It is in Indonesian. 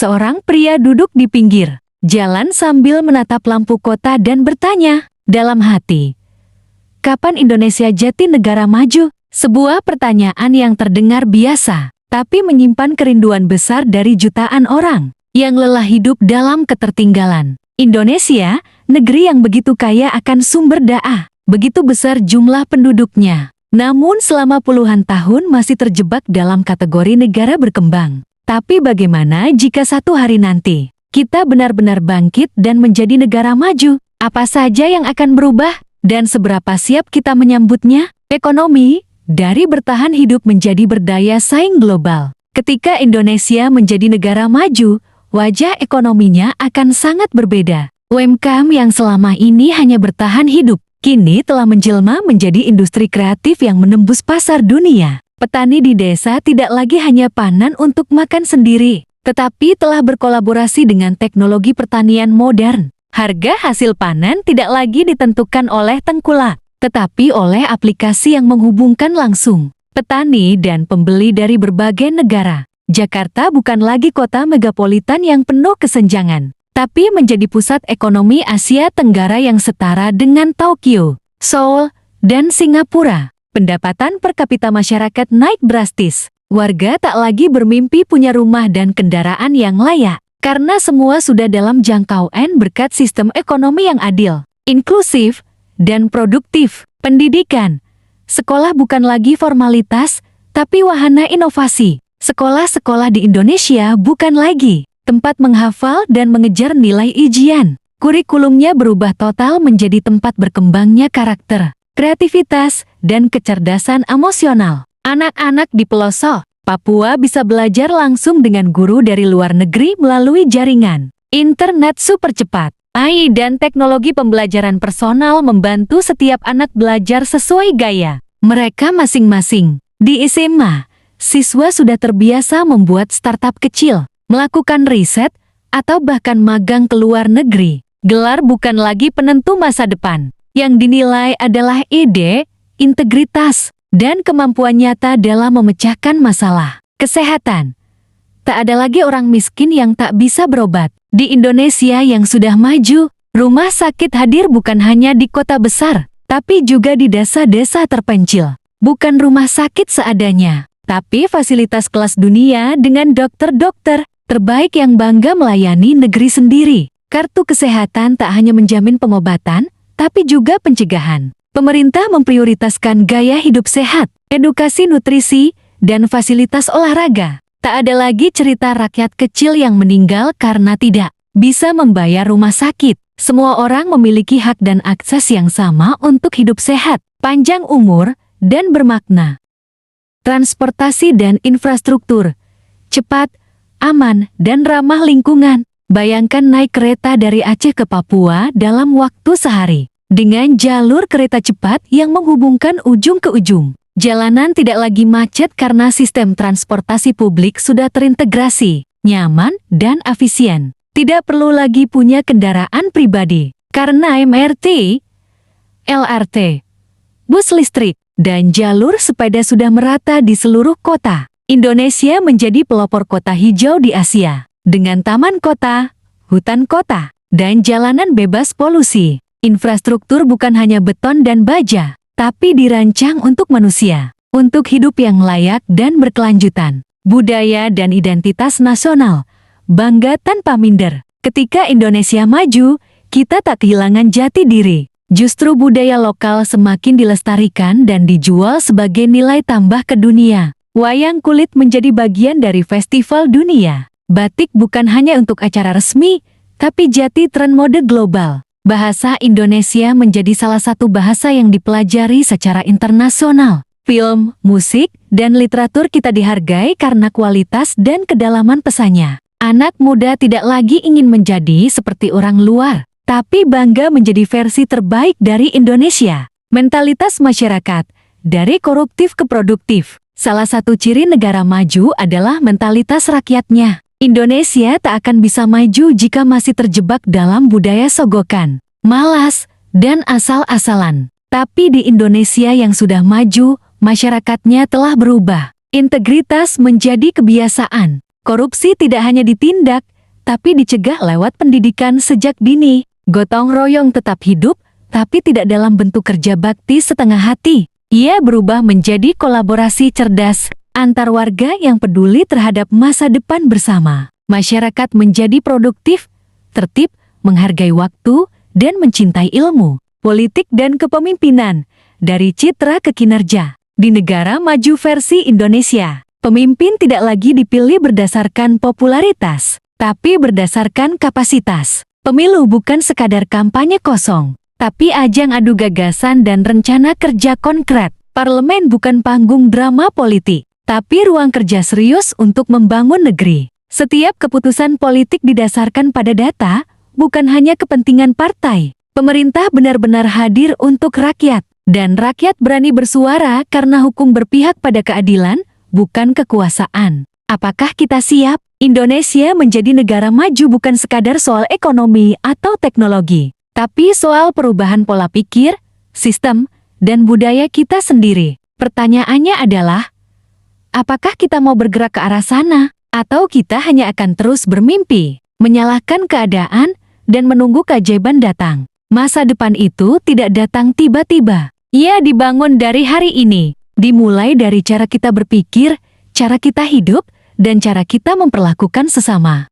Seorang pria duduk di pinggir jalan sambil menatap lampu kota dan bertanya dalam hati, "Kapan Indonesia jadi negara maju?" Sebuah pertanyaan yang terdengar biasa, tapi menyimpan kerinduan besar dari jutaan orang yang lelah hidup dalam ketertinggalan. Indonesia, negeri yang begitu kaya akan sumber daya, begitu besar jumlah penduduknya, namun selama puluhan tahun masih terjebak dalam kategori negara berkembang. Tapi bagaimana jika satu hari nanti kita benar-benar bangkit dan menjadi negara maju? Apa saja yang akan berubah dan seberapa siap kita menyambutnya? Ekonomi, dari bertahan hidup menjadi berdaya saing global. Ketika Indonesia menjadi negara maju, wajah ekonominya akan sangat berbeda. UMKM yang selama ini hanya bertahan hidup, kini telah menjelma menjadi industri kreatif yang menembus pasar dunia. Petani di desa tidak lagi hanya panen untuk makan sendiri, tetapi telah berkolaborasi dengan teknologi pertanian modern. Harga hasil panen tidak lagi ditentukan oleh tengkulak, tetapi oleh aplikasi yang menghubungkan langsung petani dan pembeli dari berbagai negara. Jakarta bukan lagi kota megapolitan yang penuh kesenjangan, tapi menjadi pusat ekonomi Asia Tenggara yang setara dengan Tokyo, Seoul, dan Singapura. Pendapatan per kapita masyarakat naik drastis. Warga tak lagi bermimpi punya rumah dan kendaraan yang layak, karena semua sudah dalam jangkauan berkat sistem ekonomi yang adil, inklusif, dan produktif. Pendidikan. Sekolah bukan lagi formalitas, tapi wahana inovasi. Sekolah-sekolah di Indonesia bukan lagi tempat menghafal dan mengejar nilai ujian. Kurikulumnya berubah total menjadi tempat berkembangnya karakter, kreativitas, dan kecerdasan emosional. Anak-anak di pelosok Papua bisa belajar langsung dengan guru dari luar negeri melalui jaringan internet super cepat. AI dan teknologi pembelajaran personal membantu setiap anak belajar sesuai gaya mereka masing-masing. Di SMA, siswa sudah terbiasa membuat startup kecil, melakukan riset, atau bahkan magang ke luar negeri. Gelar bukan lagi penentu masa depan. Yang dinilai adalah ide, integritas, dan kemampuan nyata dalam memecahkan masalah. Kesehatan. Tak ada lagi orang miskin yang tak bisa berobat. Di Indonesia yang sudah maju, rumah sakit hadir bukan hanya di kota besar, tapi juga di desa-desa terpencil. Bukan rumah sakit seadanya, tapi fasilitas kelas dunia dengan dokter-dokter terbaik yang bangga melayani negeri sendiri. Kartu kesehatan tak hanya menjamin pengobatan, tapi juga pencegahan. Pemerintah memprioritaskan gaya hidup sehat, edukasi nutrisi, dan fasilitas olahraga. Tak ada lagi cerita rakyat kecil yang meninggal karena tidak bisa membayar rumah sakit. Semua orang memiliki hak dan akses yang sama untuk hidup sehat, panjang umur, dan bermakna. Transportasi dan infrastruktur. Cepat, aman, dan ramah lingkungan. Bayangkan naik kereta dari Aceh ke Papua dalam waktu sehari. Dengan jalur kereta cepat yang menghubungkan ujung ke ujung. Jalanan tidak lagi macet karena sistem transportasi publik sudah terintegrasi, nyaman, dan efisien. Tidak perlu lagi punya kendaraan pribadi, karena MRT, LRT, bus listrik, dan jalur sepeda sudah merata di seluruh kota. Indonesia menjadi pelopor kota hijau di Asia, dengan taman kota, hutan kota, dan jalanan bebas polusi. Infrastruktur bukan hanya beton dan baja, tapi dirancang untuk manusia, untuk hidup yang layak dan berkelanjutan. Budaya dan identitas nasional, bangga tanpa minder. Ketika Indonesia maju, kita tak kehilangan jati diri. Justru budaya lokal semakin dilestarikan dan dijual sebagai nilai tambah ke dunia. Wayang kulit menjadi bagian dari festival dunia. Batik bukan hanya untuk acara resmi, tapi jadi tren mode global. Bahasa Indonesia menjadi salah satu bahasa yang dipelajari secara internasional. Film, musik, dan literatur kita dihargai karena kualitas dan kedalaman pesannya. Anak muda tidak lagi ingin menjadi seperti orang luar, tapi bangga menjadi versi terbaik dari Indonesia. Mentalitas masyarakat, dari koruptif ke produktif. Salah satu ciri negara maju adalah mentalitas rakyatnya. Indonesia tak akan bisa maju jika masih terjebak dalam budaya sogokan, malas, dan asal-asalan. Tapi di Indonesia yang sudah maju, masyarakatnya telah berubah. Integritas menjadi kebiasaan, Korupsi tidak hanya ditindak, tapi dicegah lewat pendidikan sejak dini. Gotong royong tetap hidup, tapi tidak dalam bentuk kerja bakti setengah hati. Ia berubah menjadi kolaborasi cerdas antar warga yang peduli terhadap masa depan bersama. Masyarakat menjadi produktif, tertib, menghargai waktu, dan mencintai ilmu. Politik dan kepemimpinan, dari citra ke kinerja. Di negara maju versi Indonesia, pemimpin tidak lagi dipilih berdasarkan popularitas, tapi berdasarkan kapasitas. Pemilu bukan sekadar kampanye kosong, tapi ajang adu gagasan dan rencana kerja konkret. Parlemen bukan panggung drama politik, tapi ruang kerja serius untuk membangun negeri. Setiap keputusan politik didasarkan pada data, bukan hanya kepentingan partai. Pemerintah benar-benar hadir untuk rakyat, dan rakyat berani bersuara karena hukum berpihak pada keadilan, bukan kekuasaan. Apakah kita siap? Indonesia menjadi negara maju bukan sekadar soal ekonomi atau teknologi, tapi soal perubahan pola pikir, sistem, dan budaya kita sendiri. Pertanyaannya adalah, apakah kita mau bergerak ke arah sana, atau kita hanya akan terus bermimpi, menyalahkan keadaan, dan menunggu keajaiban datang? Masa depan itu tidak datang tiba-tiba. Ia dibangun dari hari ini, dimulai dari cara kita berpikir, cara kita hidup, dan cara kita memperlakukan sesama.